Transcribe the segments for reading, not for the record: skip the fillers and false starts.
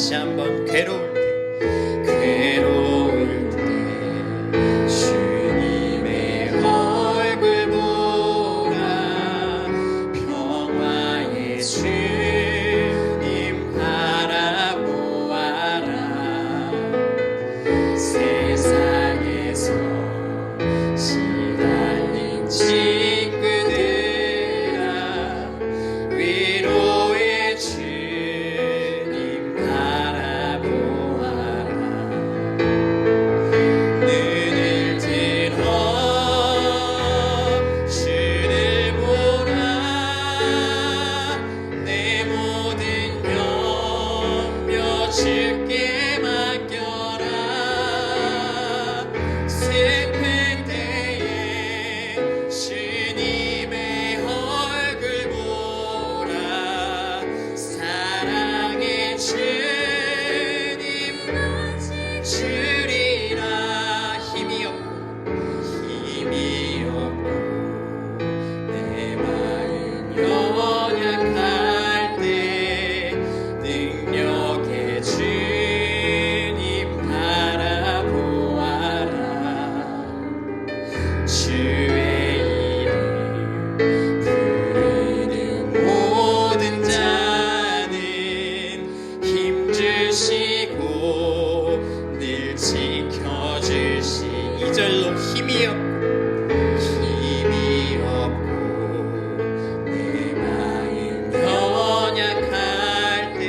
다시 한번 괴로울 때 주님의 얼굴 보라. 평화의 주님 바라보아라. 세상에서 시달린 친구들아, 위로의 주님 바라보아라. 눈을 들어 주를 보라. 내 모든 염려 주께 맡겨라. 슬픈 때에 주님의 얼굴 보라. 사랑의 주님 주리라. 힘이 없고 내 마음 연약할 때 능력의 주님 바라보아라. 주의 이름 부르는 모든 자는 힘주시고 늘 지켜주시. 2절로 힘이 없고 내 마음 연약할 때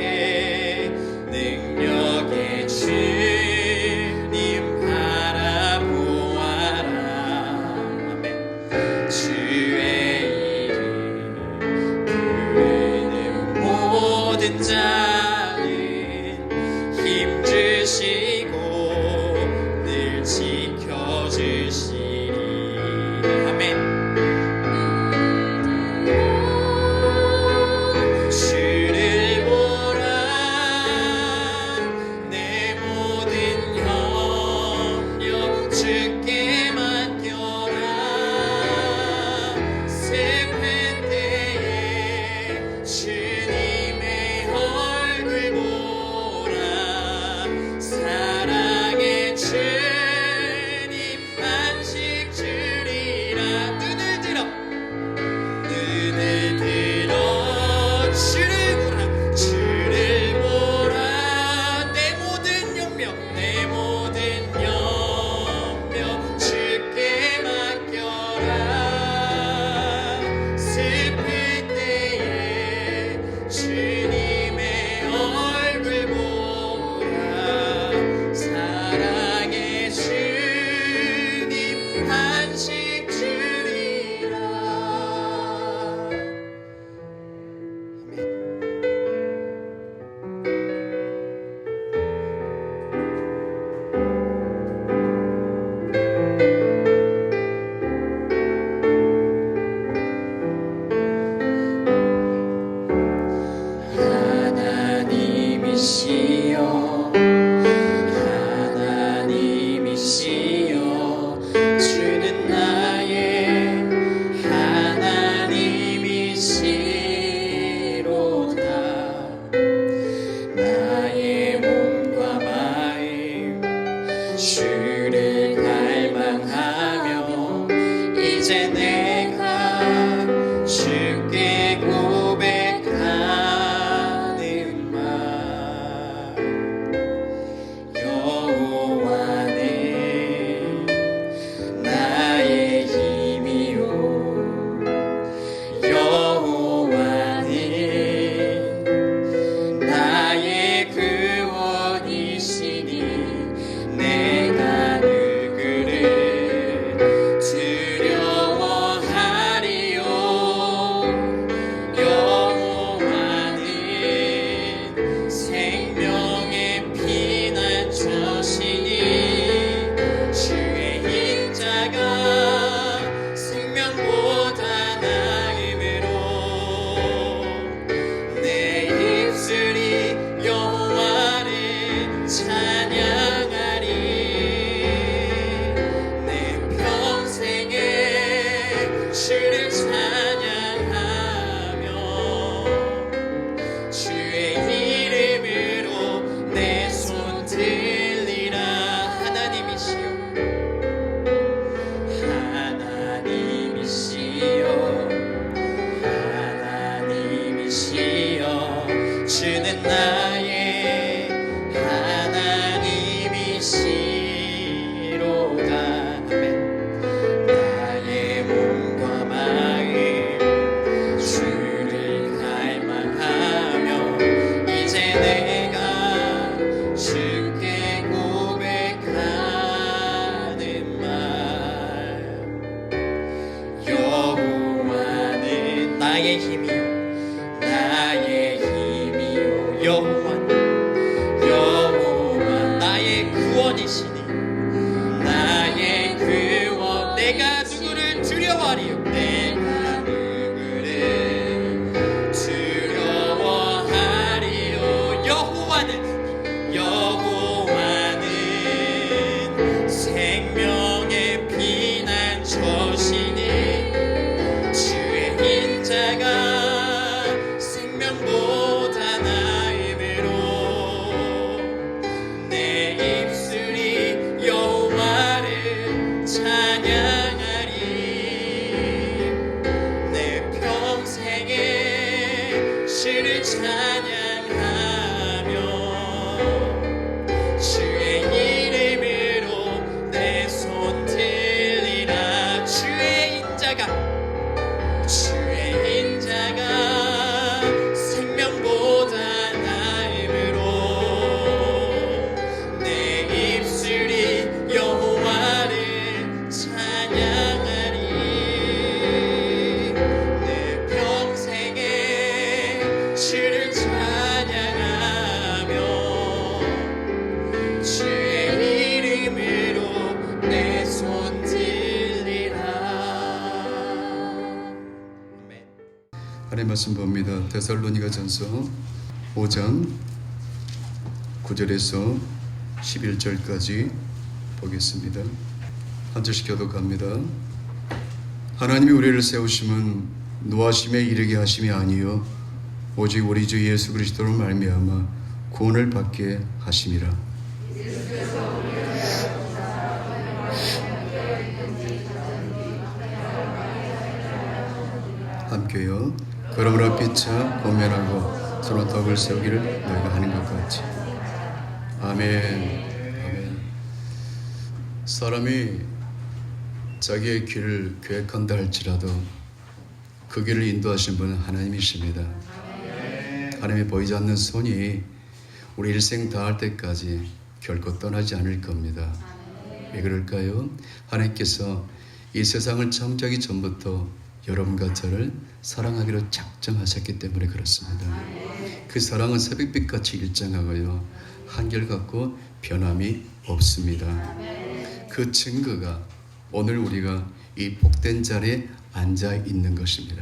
능력의 주님 바라보아라. 아멘. 주의 이름 부르는 모든 자는 힘주시고 늘 지켜주시리. 아멘. 주를 보라. 내 모든 염려 주께 맡겨라. 슬픈 때에 주님의 얼굴 주는 나의 하나님이시로다. 아멘. 나의 몸과 마음 주를 갈망하며 이제 내가 주께 고백하는 말. 여호와는 나의 힘이요 나의 힘이요 여호와 나의 구원이시니 나의 구원. 내가 누구를 두려워하리요 내가 누구를 두려워하리요. 여호와는 생명의 피난처시니 주의 인자가 생명보다 나음으로 내 입술이 여호와를 찬양하리. 내 평생에 주를 찬양하며 주의 이름으로 내 손 들리라. 주의 인자가 생명보다 나음으로 내 입술이 여호와를 찬양하리. 내 평생에 주를 찬양하며 주의 이름으로 내 손 들리라. 아멘. 하나님 말씀 봅니다. 데살로니가전서 5장 9절에서 11절까지 보겠습니다. 한 절씩 교독합니다. 하나님이 우리를 세우심은 노하심에 이르게 하심이 아니요 오직 우리 주 예수 그리스도로 말미암아 구원을 받게 하심이라. 함께요. 그러므로 피차 권면하고 서로 덕을 세우기를 너희가 하는 것 같이. 아멘. 아멘. 사람이 자기의 길을 계획한다 할지라도 그 길을 인도하신 분은 하나님이십니다. 하나님이 보이지 않는 손이 우리 일생 다할 때까지 결코 떠나지 않을 겁니다. 왜 그럴까요? 하나님께서 이 세상을 창조하기 전부터 여러분과 저를 사랑하기로 작정하셨기 때문에 그렇습니다. 그 사랑은 새벽빛같이 일정하고요 한결같고 변함이 없습니다. 그 증거가 오늘 우리가 이 복된 자리에 앉아 있는 것입니다.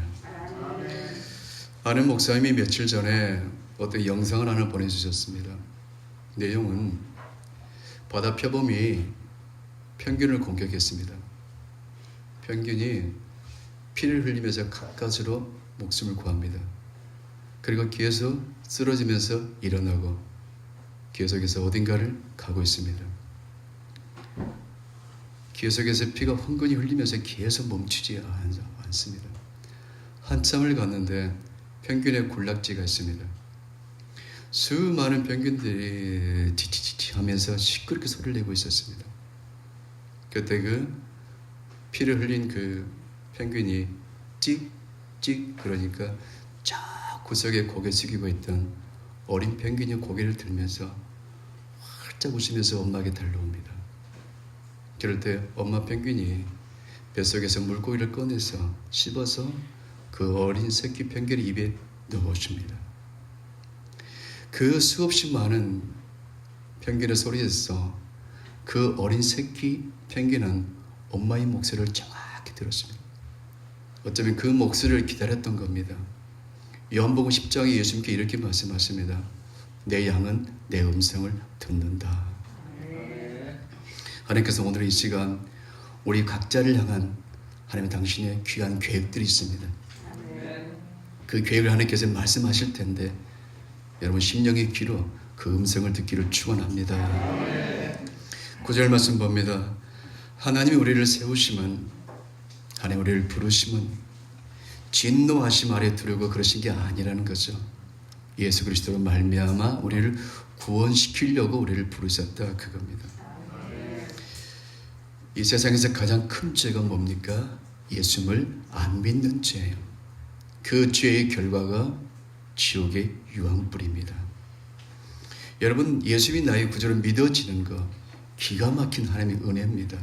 아는 목사님이 며칠 전에 어떤 영상을 하나 보내주셨습니다. 내용은 바다 표범이 평균을 공격했습니다. 평균이 피를 흘리면서 가까스로 목숨을 구합니다. 그리고 계속 쓰러지면서 일어나고 계속해서 어딘가를 가고 있습니다. 계속해서 피가 흥건히 흘리면서 계속 멈추지 않습니다. 한참을 갔는데 평균의 군락지가 있습니다. 수많은 평균들이 지치지치 하면서 시끄럽게 소리를 내고 있었습니다. 그때 그 피를 흘린 그 평균이 찍찍 그러니까 저 구석에 고개 숙이고 있던 어린 평균이 고개를 들면서 활짝 웃으면서 엄마에게 달려옵니다. 그럴 때 엄마 평균이 뱃속에서 물고기를 꺼내서 씹어서 그 어린 새끼 평균의 입에 넣어줍니다. 그 수없이 많은 평균의 소리에서 그 어린 새끼 평균은 엄마의 목소리를 정확히 들었습니다. 어쩌면 그 목소리를 기다렸던 겁니다. 요한복음 10장에 예수님께 이렇게 말씀하십니다. 내 양은 내 음성을 듣는다. 하나님께서 오늘 이 시간 우리 각자를 향한 하나님 당신의 귀한 계획들이 있습니다. 그 계획을 하나님께서 말씀하실 텐데 여러분 심령의 귀로 그 음성을 듣기를 축원합니다. 9절 말씀 봅니다. 하나님이 우리를 세우심은 하나님 우리를 부르심은 진노하심 아래 두려고 그러신 게 아니라는 거죠. 예수 그리스도로 말미암아 우리를 구원시키려고 우리를 부르셨다 그겁니다. 이 세상에서 가장 큰 죄가 뭡니까? 예수님을 안 믿는 죄예요. 그 죄의 결과가 지옥의 유황불입니다. 여러분, 예수님이 나의 구주로 믿어지는 거 기가 막힌 하나님의 은혜입니다.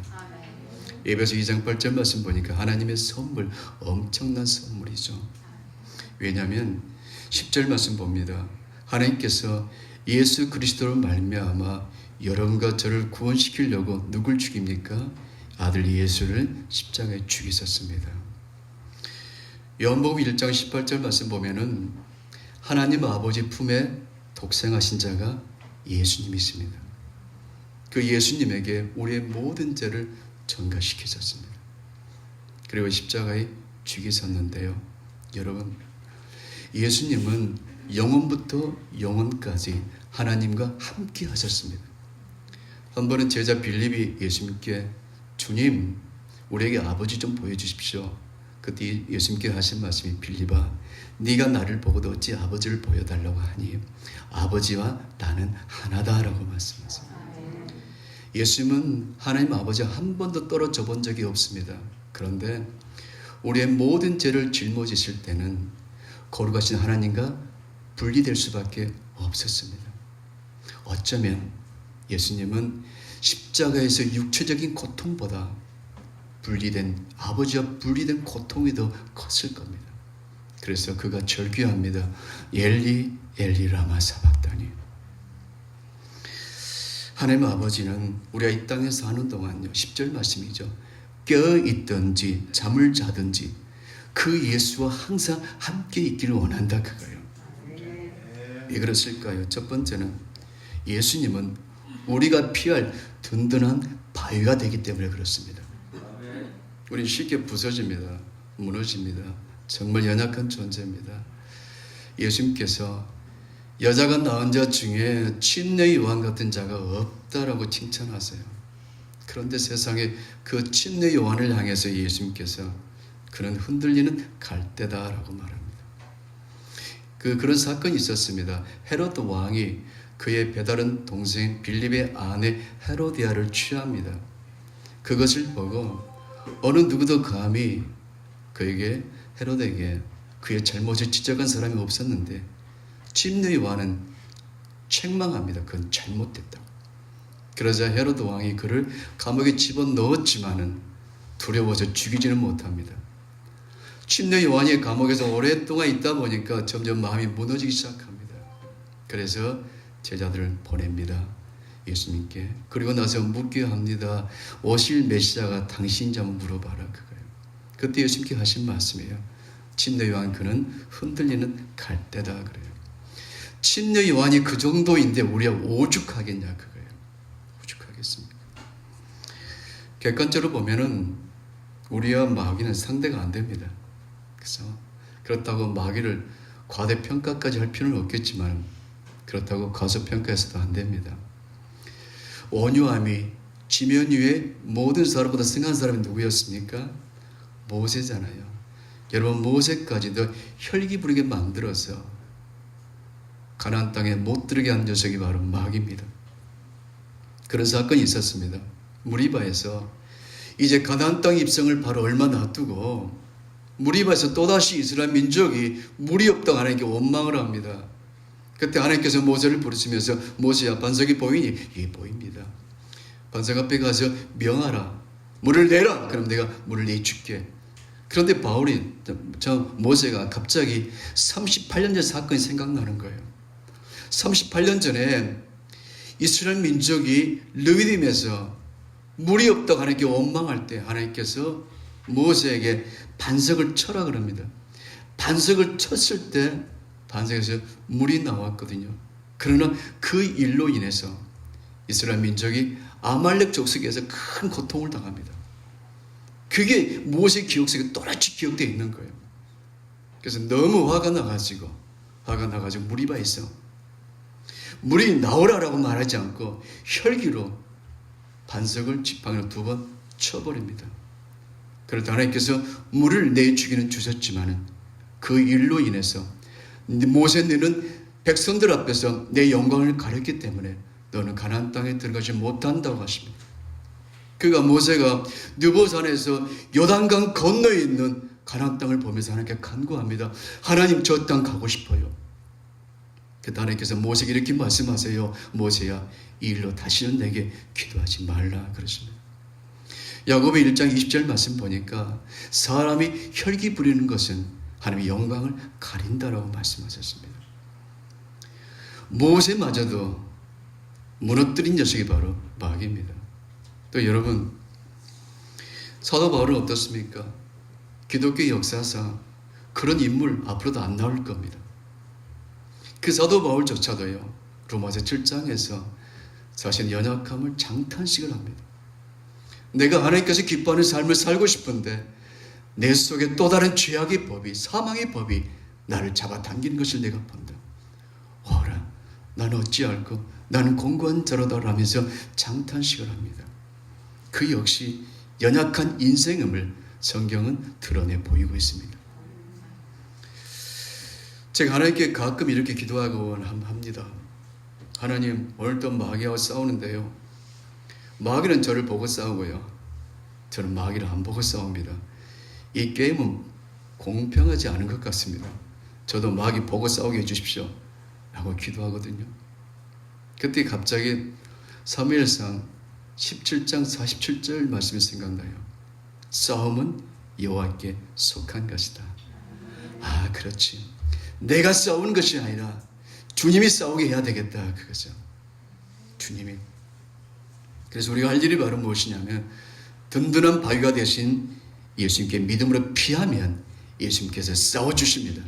에베소 2장 8절 말씀 보니까 하나님의 선물, 엄청난 선물이죠. 왜냐하면 10절 말씀 봅니다. 하나님께서 예수 그리스도로 말미암아 여러분과 저를 구원시키려고 누굴 죽입니까? 아들 예수를 십자가에 죽이셨습니다. 요한복음 1장 18절 말씀 보면은 하나님 아버지 품에 독생하신 자가 예수님이십니다. 그 예수님에게 우리의 모든 죄를 전가시키셨습니다. 그리고 십자가에 죽이셨는데요. 여러분, 예수님은 영원부터 영원까지 하나님과 함께 하셨습니다. 한 번은 제자 빌립이 예수님께 주님, 우리에게 아버지 좀 보여주십시오. 그때 예수님께 하신 말씀이 빌립아, 네가 나를 보고도 어찌 아버지를 보여달라고 하니 아버지와 나는 하나다라고 말씀하십니다. 예수님은 하나님 아버지와 한 번도 떨어져 본 적이 없습니다. 그런데 우리의 모든 죄를 짊어지실 때는 거룩하신 하나님과 분리될 수밖에 없었습니다. 어쩌면 예수님은 십자가에서 육체적인 고통보다 아버지와 분리된 고통이 더 컸을 겁니다. 그래서 그가 절규합니다. 엘리 엘리 라마 사박다니. 하나님 아버지는 우리가 이 땅에 사는 동안요, 10절 말씀이죠. 깨어있든지 잠을 자든지 그 예수와 항상 함께 있기를 원한다 그거예요. 왜 그랬을까요? 첫 번째는 예수님은 우리가 피할 든든한 바위가 되기 때문에 그렇습니다. 우리는 쉽게 부서집니다. 무너집니다. 정말 연약한 존재입니다. 예수님께서 여자가 낳은 자 중에 침례 요한 같은 자가 없다라고 칭찬하세요. 그런데 세상에 그 침례 요한을 향해서 예수님께서 그는 흔들리는 갈대다라고 말합니다. 그런 사건이 있었습니다. 헤롯 왕이 그의 배다른 동생 빌립의 아내 헤로디아를 취합니다. 그것을 보고 어느 누구도 감히 그에게 헤롯에게 그의 잘못을 지적한 사람이 없었는데 침례 요한은 책망합니다. 그건 잘못됐다고. 그러자 헤롯 왕이 그를 감옥에 집어넣었지만은 두려워서 죽이지는 못합니다. 침례 요한이 감옥에서 오랫동안 있다 보니까 점점 마음이 무너지기 시작합니다. 그래서 제자들을 보냅니다. 예수님께. 그리고 나서 묻게 합니다. 오실 메시아가 당신인지 한번 물어봐라 그거예요. 그때 예수님께 하신 말씀이에요. 침례 요한 그는 흔들리는 갈대다 그래요. 침례 요한이 그 정도인데 우리가 오죽하겠냐 그거예요. 오죽하겠습니까? 객관적으로 보면은 우리와 마귀는 상대가 안 됩니다. 그래서 그렇다고 마귀를 과대평가까지 할 필요는 없겠지만 그렇다고 과소평가해서도 안 됩니다. 온유함이 지면 위에 모든 사람보다 승한 사람이 누구였습니까? 모세잖아요. 여러분, 모세까지도 혈기 부리게 만들어서 가나안 땅에 못 들게 한 녀석이 바로 마귀입니다. 그런 사건이 있었습니다. 무리바에서 이제 가나안 땅 입성을 바로 얼마 놔두고 무리바에서 또다시 이스라엘 민족이 무리 없다고 하나님께 원망을 합니다. 그때 하나님께서 모세를 부르시면서 모세야, 반석이 보이니? 예, 보입니다. 반석 앞에 가서 명하라. 물을 내라. 그럼 내가 물을 내줄게. 그런데 모세가 갑자기 38년 전 사건이 생각나는 거예요. 38년 전에 이스라엘 민족이 르비딤에서 물이 없다고 하나님께 원망할 때 하나님께서 모세에게 반석을 쳐라 그럽니다. 반석을 쳤을 때 반석에서 물이 나왔거든요. 그러나 그 일로 인해서 이스라엘 민족이 아말렉 족속에서 큰 고통을 당합니다. 그게 모세 기억 속에 또렷이 기억되어 있는 거예요. 그래서 너무 화가 나가지고 무리바에서 물이 나오라라고 말하지 않고 혈기로 반석을 지팡이로 2번 쳐버립니다. 그러다 하나님께서 물을 내주기는 주셨지만 그 일로 인해서 모세 너는 백성들 앞에서 내 영광을 가렸기 때문에 너는 가나안 땅에 들어가지 못한다고 하십니다. 그가 모세가 느보산에서 요단강 건너에 있는 가나안 땅을 보면서 하나님께 간구합니다. 하나님, 저 땅 가고 싶어요. 그때 하나님께서 모세에게 이렇게 말씀하세요. 모세야, 이 일로 다시는 내게 기도하지 말라 그러십니다. 야고보 1장 20절 말씀 보니까 사람이 혈기 부리는 것은 하나님의 영광을 가린다라고 말씀하셨습니다. 모세마저도 무너뜨린 녀석이 바로 마귀입니다. 또 여러분, 사도 바울은 어떻습니까? 기독교 역사상 그런 인물 앞으로도 안 나올 겁니다. 그 사도 바울조차도요, 로마서 7장에서 자신의 연약함을 장탄식을 합니다. 내가 하나님께서 기뻐하는 삶을 살고 싶은데 내 속에 또 다른 죄악의 법이, 사망의 법이 나를 잡아당기는 것을 내가 본다. 어라, 나는 어찌할꼬, 나는 공고한 자로다 라면서 장탄식을 합니다. 그 역시 연약한 인생임을 성경은 드러내 보이고 있습니다. 제가 하나님께 가끔 이렇게 기도하곤 합니다. 하나님, 오늘도 마귀하고 싸우는데요, 마귀는 저를 보고 싸우고요, 저는 마귀를 안 보고 싸웁니다. 이 게임은 공평하지 않은 것 같습니다. 저도 마귀 보고 싸우게 해주십시오 라고 기도하거든요. 그때 갑자기 사무엘상 17장 47절 말씀이 생각나요. 싸움은 여호와께 속한 것이다. 아, 그렇지. 내가 싸우는 것이 아니라 주님이 싸우게 해야 되겠다, 그거죠. 주님이. 그래서 우리가 할 일이 바로 무엇이냐면, 든든한 바위가 되신 예수님께 믿음으로 피하면 예수님께서 싸워주십니다.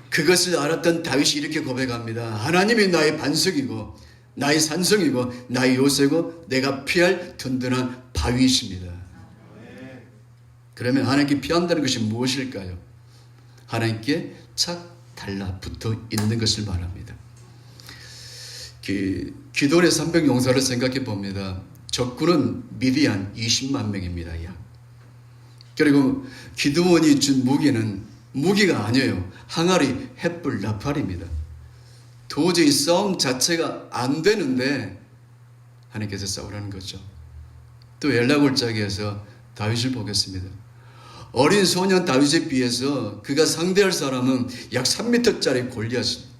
그것을 알았던 다윗이 이렇게 고백합니다. 하나님이 나의 반석이고 나의 산성이고 나의 요새고 내가 피할 든든한 바위이십니다. 그러면 하나님께 피한다는 것이 무엇일까요? 하나님께 착 달라붙어 있는 것을 말합니다. 기도의 300 용사를 생각해 봅니다. 적군은 미디안 20만 명입니다. 약. 그리고 기드온이 준 무기는 무기가 아니에요. 항아리, 횃불, 나팔입니다. 도저히 싸움 자체가 안 되는데 하나님께서 싸우라는 거죠. 또 엘라골짜기에서 다윗을 보겠습니다. 어린 소년 다윗에 비해서 그가 상대할 사람은 약 3m짜리 골리앗입니다.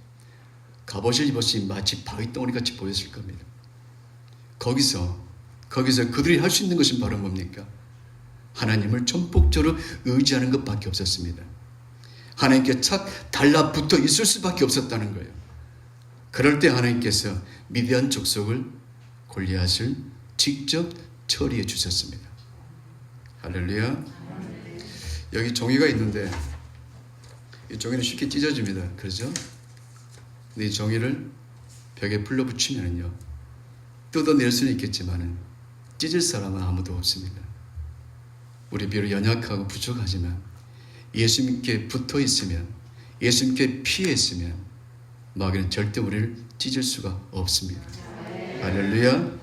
갑옷을 입었으니 마치 바위덩어리 같이 보였을 겁니다. 거기서 그들이 할 수 있는 것은 바로 뭡니까? 하나님을 전폭적으로 의지하는 것밖에 없었습니다. 하나님께 착 달라붙어 있을 수밖에 없었다는 거예요. 그럴 때 하나님께서 미디안 족속을, 골리앗을 직접 처리해 주셨습니다. 할렐루야. 여기 종이가 있는데 이 종이는 쉽게 찢어집니다. 그렇죠? 근데 이 종이를 벽에 풀러 붙이면요, 뜯어낼 수는 있겠지만 찢을 사람은 아무도 없습니다. 우리 비록 연약하고 부족하지만 예수님께 붙어 있으면, 예수님께 피해 있으면 마귀는 절대 우리를 찢을 수가 없습니다. 할렐루야.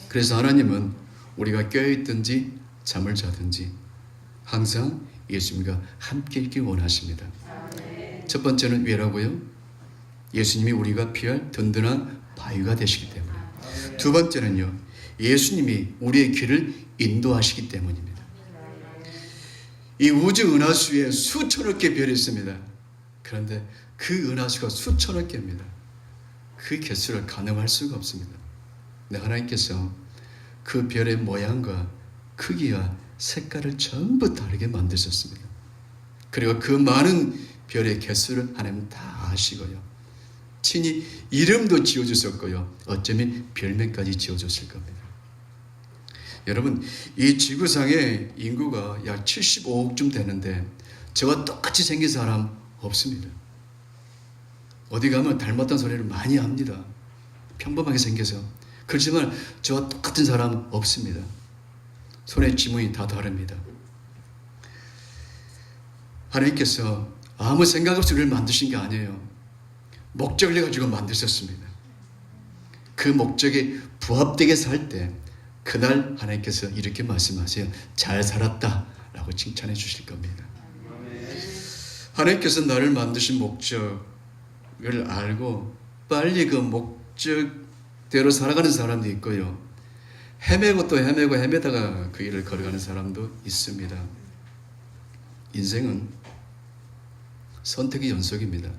그래서 하나님은 우리가 깨어있든지 잠을 자든지 항상 예수님과 함께 있길 원하십니다. 첫 번째는 왜라고요? 예수님이 우리가 피할 든든한 바위가 되시기 때문에. 두 번째는요, 예수님이 우리의 길을 인도하시기 때문입니다. 이 우주 은하수에 수천억 개 별이 있습니다. 그런데 그 은하수가 수천억 개입니다. 그 개수를 가늠할 수가 없습니다. 근데 하나님께서 그 별의 모양과 크기와 색깔을 전부 다르게 만드셨습니다. 그리고 그 많은 별의 개수를 하나님은 다 아시고요, 친히 이름도 지어주셨고요, 어쩌면 별명까지 지어줬을 겁니다. 여러분, 이 지구상의 인구가 약 75억쯤 되는데 저와 똑같이 생긴 사람 없습니다. 어디 가면 닮았다는 소리를 많이 합니다. 평범하게 생겨서. 그렇지만 저와 똑같은 사람 없습니다. 손의 지문이 다 다릅니다. 하나님께서 아무 생각 없이 우리를 만드신 게 아니에요. 목적을 가지고 만드셨습니다. 그 목적에 부합되게 살 때 그날 하나님께서 이렇게 말씀하세요. 잘 살았다 라고 칭찬해 주실 겁니다. 하나님께서 나를 만드신 목적, 알고 빨리 그 목적대로 살아가는 사람도 있고요. 헤매고 또 헤매고 헤매다가 그 길을 걸어가는 사람도 있습니다. 인생은 선택의 연속입니다.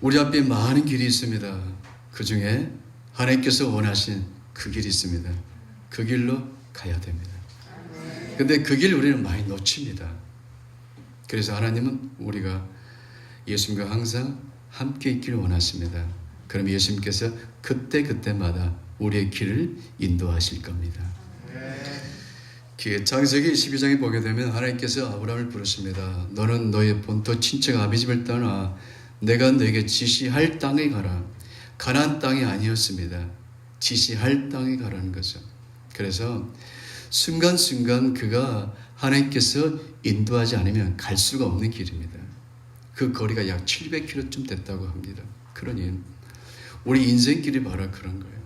우리 앞에 많은 길이 있습니다. 그 중에 하나님께서 원하신 그 길이 있습니다. 그 길로 가야 됩니다. 근데 그 길 우리는 많이 놓칩니다. 그래서 하나님은 우리가 예수님과 항상 함께 있기를 원하십니다. 그럼 예수님께서 그때마다 우리의 길을 인도하실 겁니다. 창세기 12장에 보게 되면 하나님께서 아브라함을 부르십니다. 너는 너의 본토 친척 아비 집을 떠나 내가 너에게 지시할 땅에 가라. 가나안 땅이 아니었습니다. 지시할 땅에 가라는 거죠. 그래서 순간순간 그가 하나님께서 인도하지 않으면 갈 수가 없는 길입니다. 그 거리가 약 700km쯤 됐다고 합니다. 그러니 우리 인생길이 바로 그런 거예요.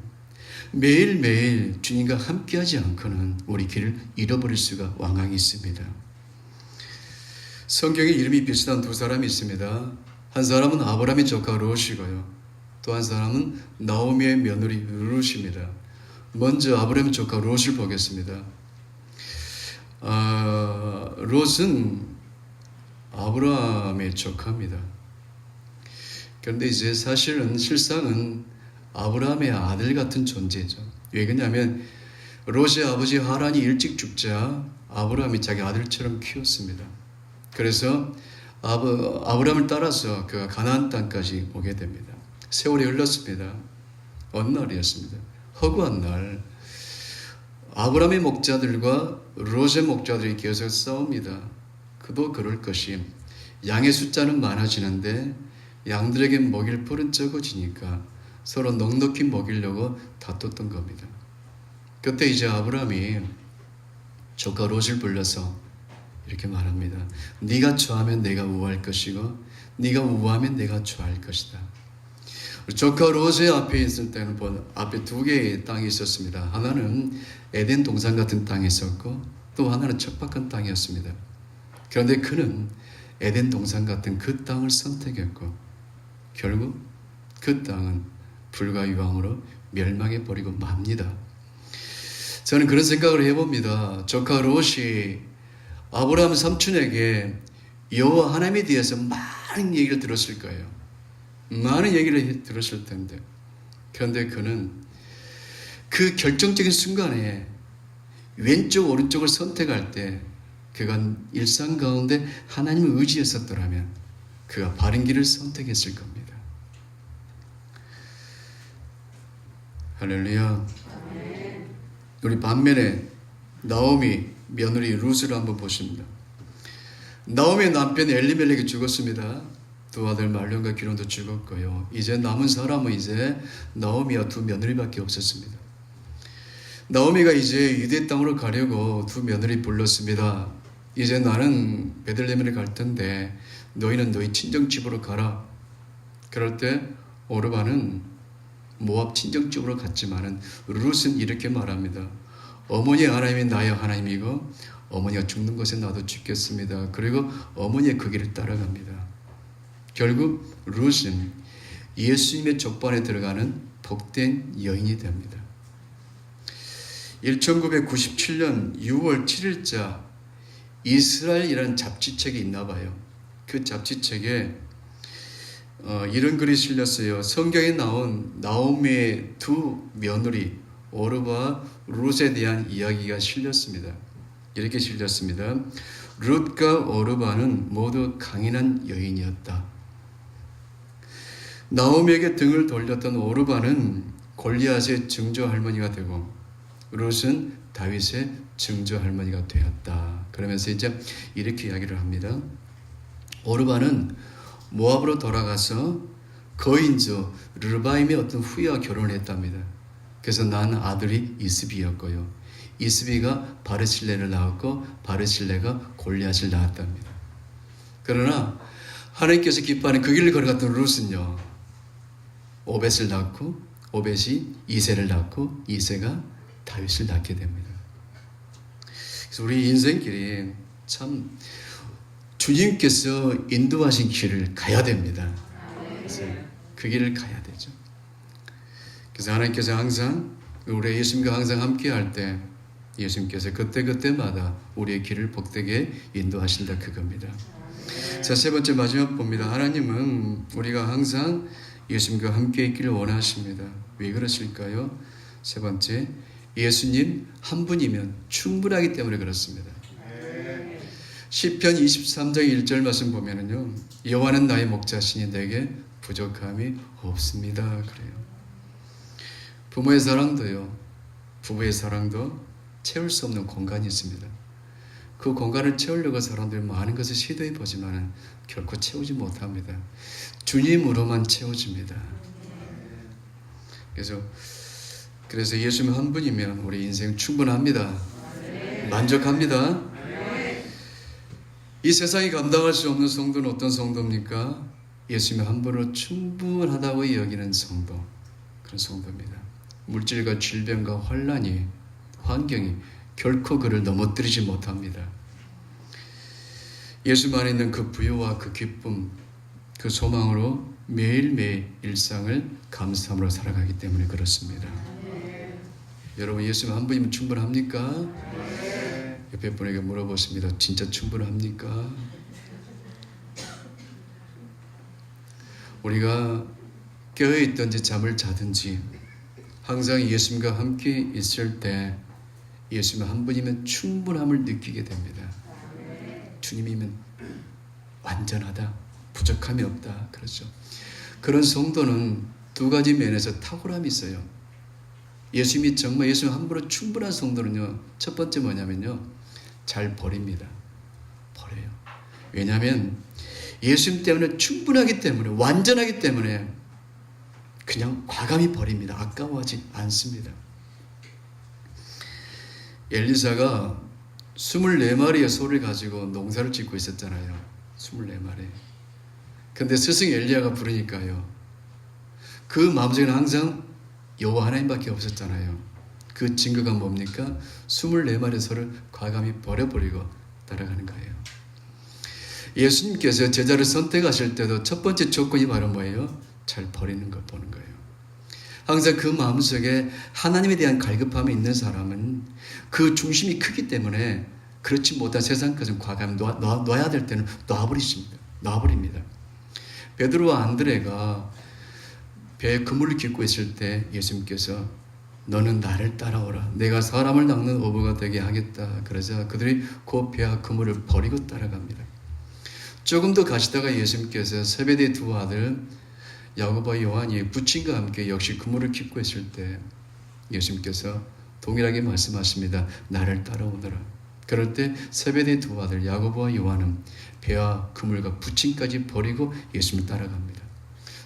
매일매일 주님과 함께하지 않고는 우리 길을 잃어버릴 수가 왕왕 있습니다. 성경에 이름이 비슷한 두 사람이 있습니다. 한 사람은 아브라함의 조카 롯이고요. 또 한 사람은 나오미의 며느리 룻입니다. 먼저 아브라함의 조카 롯을 보겠습니다. 롯은 아브라함의 조카입니다. 그런데 이제 사실은 실상은 아브라함의 아들 같은 존재죠. 왜 그러냐면 롯의 아버지 하란이 일찍 죽자 아브라함이 자기 아들처럼 키웠습니다. 그래서 아브라함을 따라서 그가 가나안 땅까지 오게 됩니다. 세월이 흘렀습니다. 어느 날이었습니다. 허구한 날 아브라함의 목자들과 롯의 목자들이 계속 싸웁니다. 그도 그럴 것이 양의 숫자는 많아지는데 양들에게 먹일 풀은 적어지니까 서로 넉넉히 먹이려고 다퉜던 겁니다. 그때 이제 아브라함이 조카 롯을 불러서 이렇게 말합니다. 네가 좌하면 내가 우할 것이고 네가 우하면 내가 좌할 것이다. 조카 롯의 앞에 있을 때는 앞에 두 개의 땅이 있었습니다. 하나는 에덴 동산 같은 땅이 있었고 또 하나는 척박한 땅이었습니다. 그런데 그는 에덴 동산 같은 그 땅을 선택했고 결국 그 땅은 불과 유황으로 멸망해 버리고 맙니다. 저는 그런 생각을 해봅니다. 조카 롯이 아브라함 삼촌에게 여호와 하나님에 대해서 많은 얘기를 들었을 거예요. 많은 얘기를 들었을 텐데 그런데 그는 그 결정적인 순간에 왼쪽 오른쪽을 선택할 때 그가 일상 가운데 하나님을 의지했었더라면 그가 바른 길을 선택했을 겁니다. 할렐루야. 우리 반면에 나오미 며느리 룻을 한번 보십니다. 나오미의 남편 엘리멜렉이 죽었습니다. 두 아들 말론과 기론도 죽었고요. 이제 남은 사람은 이제 나오미와 두 며느리밖에 없었습니다. 나오미가 이제 유대 땅으로 가려고 두 며느리 불렀습니다. 이제 나는 베들레헴에 갈 텐데 너희는 너희 친정집으로 가라. 그럴 때 오르바는 모압 친정집으로 갔지만은 룻은 이렇게 말합니다. 어머니의 하나님이 나의 하나님이고 어머니가 죽는 것에 나도 죽겠습니다. 그리고 어머니의 그 길을 따라갑니다. 결국 룻은 예수님의 족반에 들어가는 복된 여인이 됩니다. 1997년 6월 7일자 이스라엘이라는 잡지책이 있나 봐요. 그 잡지책에 이런 글이 실렸어요. 성경에 나온 나오미의 두 며느리 오르바와 룻에 대한 이야기가 실렸습니다. 이렇게 실렸습니다. 룻과 오르바는 모두 강인한 여인이었다. 나오미에게 등을 돌렸던 오르바는 골리앗의 증조 할머니가 되고 룻은 다윗의 증조 할머니가 되었다. 그러면서 이제 이렇게 이야기를 합니다. 오르바는 모압으로 돌아가서 거인조 르바임의 어떤 후예와 결혼을 했답니다. 그래서 난 아들이 이스비였고요. 이스비가 바르실레를 낳았고 바르실레가 골리앗을 낳았답니다. 그러나 하나님께서 기뻐하는 그 길을 걸어갔던 룻은요. 오벳을 낳고 오벳이 이새를 낳고 이새가 다윗을 낳게 됩니다. 그래서 우리 인생길이 참 주님께서 인도하신 길을 가야 됩니다. 그 길을 가야 되죠. 그래서 하나님께서 항상 우리 예수님과 항상 함께 할 때 예수님께서 그때그때마다 우리의 길을 복되게 인도하신다 그겁니다. 자, 세 번째 마지막 봅니다. 하나님은 우리가 항상 예수님과 함께 있기를 원하십니다. 왜 그러실까요? 세 번째, 예수님 한 분이면 충분하기 때문에 그렇습니다. 시편 23장 1절 말씀 보면은요, 여호와는 나의 목자시니 내게 부족함이 없습니다. 그래요. 부모의 사랑도요, 부부의 사랑도 채울 수 없는 공간이 있습니다. 그 공간을 채우려고 사람들이 많은 것을 시도해 보지만 결코 채우지 못합니다. 주님으로만 채워집니다. 그래서 예수님 한 분이면 우리 인생 충분합니다. 만족합니다. 이 세상이 감당할 수 없는 성도는 어떤 성도입니까? 예수님 한 분으로 충분하다고 여기는 성도, 그런 성도입니다. 물질과 질병과 환란이, 환경이 결코 그를 넘어뜨리지 못합니다. 예수님 안에 있는 그 부요와 그 기쁨, 그 소망으로 매일매일 일상을 감사함으로 살아가기 때문에 그렇습니다. 여러분, 예수님 한 분이면 충분합니까? 옆에 분에게 물어보십니다. 진짜 충분합니까? 우리가 깨어있든지 잠을 자든지 항상 예수님과 함께 있을 때 예수님 한 분이면 충분함을 느끼게 됩니다. 주님이면 완전하다, 부족함이 없다, 그렇죠. 그런 성도는 두 가지 면에서 탁월함이 있어요. 예수님이 정말 예수님 한 분으로 충분한 성도는요, 첫 번째 뭐냐면요, 잘 버립니다. 버려요. 왜냐하면 예수님 때문에 충분하기 때문에, 완전하기 때문에 그냥 과감히 버립니다. 아까워하지 않습니다. 엘리사가 24마리의 소를 가지고 농사를 짓고 있었잖아요. 24마리. 근데 스승 엘리야가 부르니까요, 그 마음속에는 항상 여호와 하나님밖에 없었잖아요. 그 증거가 뭡니까? 24마리의 소를 과감히 버려버리고 따라가는 거예요. 예수님께서 제자를 선택하실 때도 첫 번째 조건이 바로 뭐예요? 잘 버리는 것 보는 거예요. 항상 그 마음속에 하나님에 대한 갈급함이 있는 사람은 그 중심이 크기 때문에 그렇지 못한 세상 것은 과감히 놔야 될 때는 놔버립니다. 베드로와 안드레가 배에 그물을 깃고 있을 때 예수님께서 너는 나를 따라오라. 내가 사람을 낚는 어부가 되게 하겠다. 그러자 그들이 그 배와 그물을 버리고 따라갑니다. 조금 더 가시다가 예수님께서 세베대의 두 아들 야고보와 요한이 부친과 함께 역시 그물을 깃고 있을 때 예수님께서 동일하게 말씀하십니다. 나를 따라오너라. 그럴 때 세베대의 두 아들 야고보와 요한은 배와 그물과 부친까지 버리고 예수님을 따라갑니다.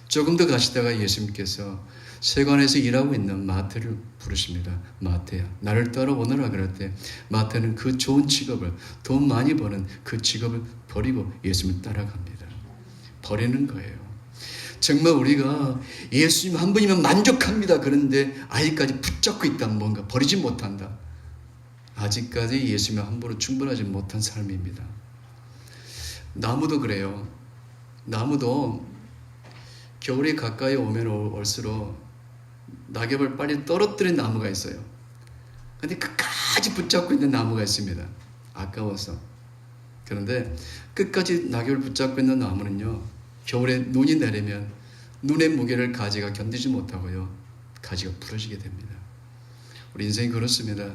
조금 더 가시다가 예수님께서 세관에서 일하고 있는 마태를 부르십니다. 마태야, 나를 따라오너라. 그럴 때 마태는 그 좋은 직업을, 돈 많이 버는 그 직업을 버리고 예수님을 따라갑니다. 버리는 거예요. 정말 우리가 예수님 한 분이면 만족합니다. 그런데 아직까지 붙잡고 있다면 뭔가 버리지 못한다. 아직까지 예수님 한 분으로 충분하지 못한 삶입니다. 나무도 그래요. 나무도 겨울이 가까이 오면 올수록 낙엽을 빨리 떨어뜨린 나무가 있어요. 그런데 끝까지 붙잡고 있는 나무가 있습니다. 아까워서. 그런데 끝까지 낙엽을 붙잡고 있는 나무는요, 겨울에 눈이 내리면 눈의 무게를 가지가 견디지 못하고요, 가지가 부러지게 됩니다. 우리 인생이 그렇습니다.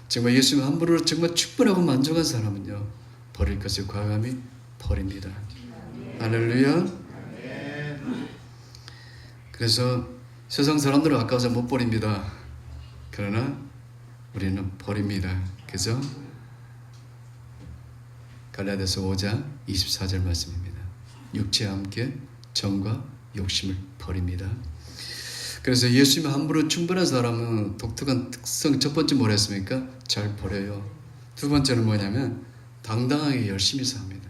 정말 예수님 한 분으로 정말 충분하고 만족한 사람은요, 버릴 것을 과감히 버립니다. 할렐루야. 그래서 세상 사람들은 아까워서 못 버립니다. 그러나 우리는 버립니다. 그죠? 갈라디아서 5장 24절 말씀입니다. 육체와 함께 정과 욕심을 버립니다. 그래서 예수님 한 분으로 충분한 사람은 독특한 특성, 첫 번째 뭐랬습니까? 잘 버려요. 두 번째는 뭐냐면 당당하게 열심히 삽니다.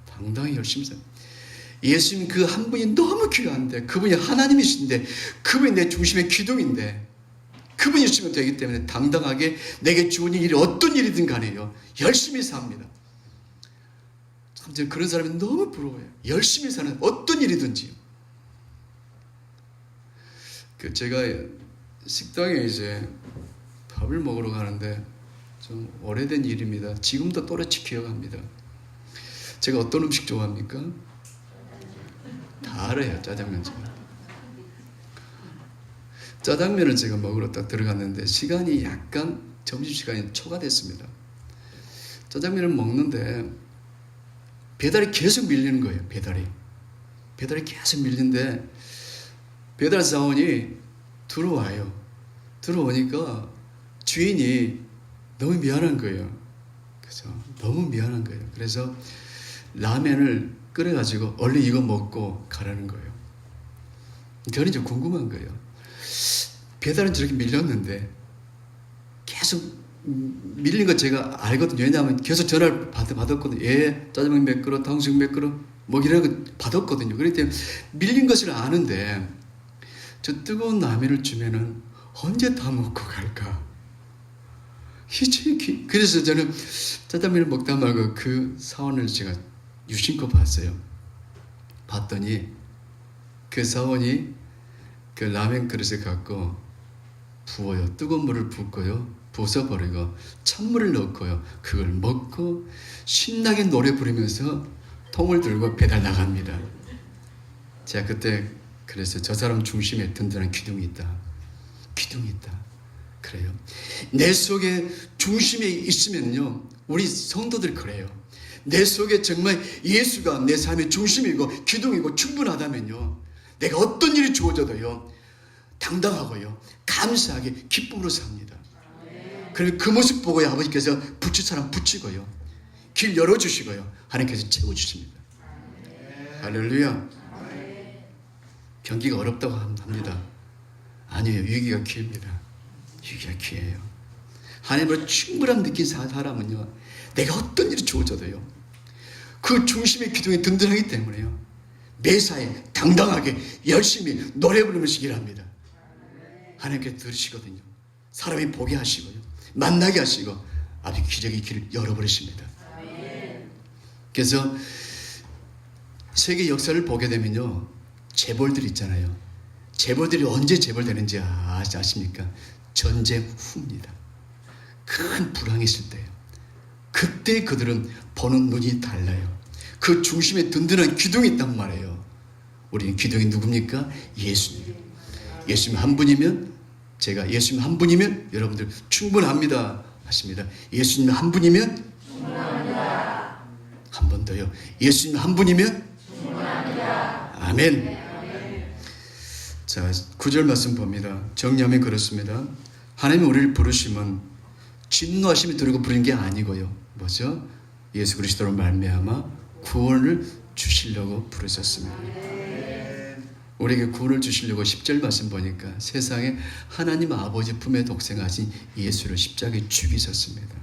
당당히 열심히 삽니다. 예수님 그 한 분이 너무 귀한데, 그분이 하나님이신데, 그분이 내 중심의 기둥인데, 그분이 있으면 되기 때문에 당당하게 내게 주어진 일이 어떤 일이든 간에요, 열심히 삽니다. 참 그런 사람이 너무 부러워요. 열심히 사는 어떤 일이든지. 제가 식당에 이제 밥을 먹으러 가는데 좀 오래된 일입니다. 지금도 또렷이 기억합니다. 제가 어떤 음식 좋아합니까? 다 알아요. 짜장면 좋아. 짜장면을 제가 먹으러 딱 들어갔는데 시간이 약간 점심시간이 초과됐습니다. 짜장면을 먹는데 배달이 계속 밀리는 거예요. 배달이 계속 밀리는데 배달 사원이 들어와요. 들어오니까 주인이 너무 미안한 거예요. 그죠? 너무 미안한 거예요. 그래서 라면을 끓여가지고 얼른 이거 먹고 가라는 거예요. 저는 좀 궁금한 거예요. 배달은 저렇게 밀렸는데 계속 밀린 거 제가 알거든요. 왜냐하면 계속 전화를 받았거든요. 예, 짜장면 몇 그릇, 탕수육 몇 그릇, 뭐 이런 거 받았거든요. 그런데 밀린 것을 아는데 저 뜨거운 라면을 주면은 언제 다 먹고 갈까? 그래서 저는 짜장면을 먹다 말고 그 사원을 제가 유심코 봤어요. 봤더니 그 사원이 그 라면 그릇을 갖고 부어요. 뜨거운 물을 붓고요. 부숴버리고 찬물을 넣고요. 그걸 먹고 신나게 노래 부르면서 통을 들고 배달 나갑니다. 제가 그때 그래서 저 사람 중심에 든든한 기둥이 있다. 기둥이 있다. 그래요. 내 속에 중심에 있으면요. 우리 성도들 그래요. 내 속에 정말 예수가 내 삶의 중심이고 기둥이고 충분하다면요. 내가 어떤 일이 주어져도요. 당당하고요. 감사하게 기쁨으로 삽니다. 그리고 그 모습 보고 아버지께서 붙일 사람 붙이고요. 길 열어주시고요. 하나님께서 채워주십니다. 할렐루야. 경기가 어렵다고 합니다. 아니에요. 위기가 기회입니다. 위기가 기회예요. 하나님으로 충분함 느낀 사람은요. 내가 어떤 일이 주어져도요. 그 중심의 기둥이 든든하기 때문에요. 매사에 당당하게 열심히 노래 부르면서 일합니다. 하나님께서 들으시거든요. 사람이 보게 하시고요. 만나게 하시고 아주 기적의 길을 열어버리십니다. 그래서 세계 역사를 보게 되면요. 재벌들 있잖아요. 재벌들이 언제 재벌되는지 아십니까? 전쟁 후입니다. 큰 불황이 있을 때예요. 그때 그들은 보는 눈이 달라요. 그 중심에 든든한 기둥이 있단 말이에요. 우리는 기둥이 누굽니까? 예수님. 예수님 한 분이면 제가 예수님 한 분이면 여러분들 충분합니다 하십니다. 예수님 한 분이면 충분합니다. 한 번 더요. 예수님 한 분이면 충분합니다. 아멘. 자, 9절 말씀 봅니다. 정리하면 그렇습니다. 하나님이 우리를 부르시면 진노하심이 들고 부르는 게 아니고요. 뭐죠? 예수 그리스도로 말미암아 구원을 주시려고 부르셨습니다. 우리에게 구원을 주시려고 10절 말씀 보니까 세상에 하나님 아버지 품에 독생하신 예수를 십자가에 죽이셨습니다.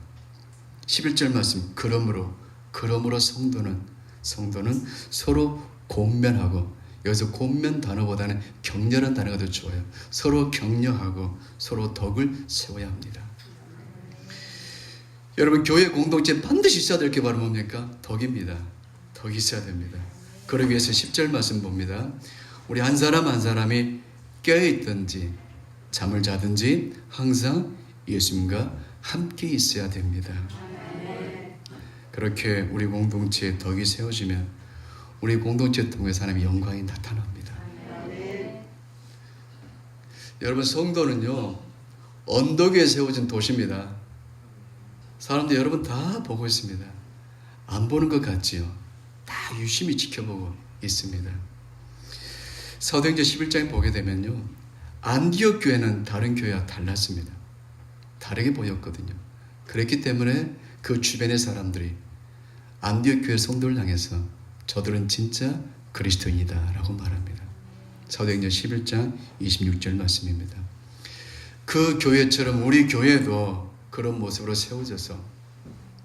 11절 말씀 그러므로 성도는 서로 권면하고 여기서 권면 단어보다는 격려란 단어가 더 좋아요. 서로 격려하고 서로 덕을 세워야 합니다. 여러분 교회 공동체 반드시 있어야 될 게 바로 뭡니까? 덕입니다. 덕이 있어야 됩니다. 그러기 위해서 10절 말씀 봅니다. 우리 한 사람 한 사람이 깨어있든지 잠을 자든지 항상 예수님과 함께 있어야 됩니다. 그렇게 우리 공동체에 덕이 세워지면 우리 공동체를 통해서 하나님의 영광이 나타납니다. 여러분 성도는요 언덕 위에 세워진 도시입니다. 사람들 여러분 다 보고 있습니다. 안 보는 것 같지요? 다 유심히 지켜보고 있습니다. 사도행전 11장에 보게 되면요 안디옥 교회는 다른 교회와 달랐습니다. 다르게 보였거든요. 그랬기 때문에 그 주변의 사람들이 안디옥 교회 성도를 향해서 저들은 진짜 그리스도인이다 라고 말합니다. 사도행전 11장 26절 말씀입니다. 그 교회처럼 우리 교회도 그런 모습으로 세워져서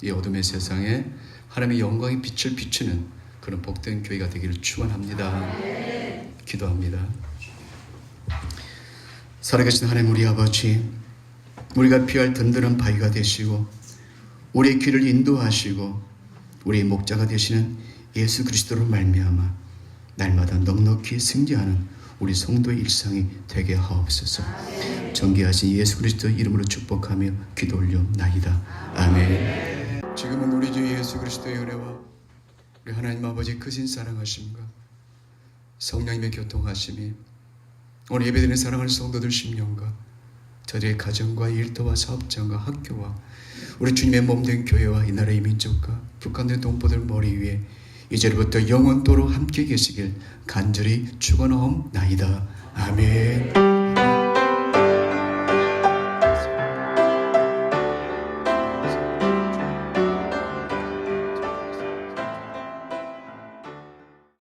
이 어둠의 세상에 하나님의 영광의 빛을 비추는 그런 복된 교회가 되기를 축원합니다. 기도합니다. 살아계신 하나님 우리 아버지, 우리가 피할 든든한 바위가 되시고 우리의 길을 인도하시고 우리의 목자가 되시는 예수 그리스도로 말미암아 날마다 넉넉히 승리하는 우리 성도의 일상이 되게 하옵소서. 존귀하신 예수 그리스도 이름으로 축복하며 기도 올려옵나이다. 아멘. 지금은 우리 주 예수 그리스도의 은혜와 우리 하나님 아버지 크신 사랑하심과 성령님의 교통하심이 오늘 예배드리는 사랑하는 성도들 심령과 저들의 가정과 일터와 사업장과 학교와 우리 주님의 몸된 교회와 이 나라의 민족과 북한의 동포들 머리 위에 이제부터 영원토록 함께 계시길 간절히 축원하옵나이다. 아멘.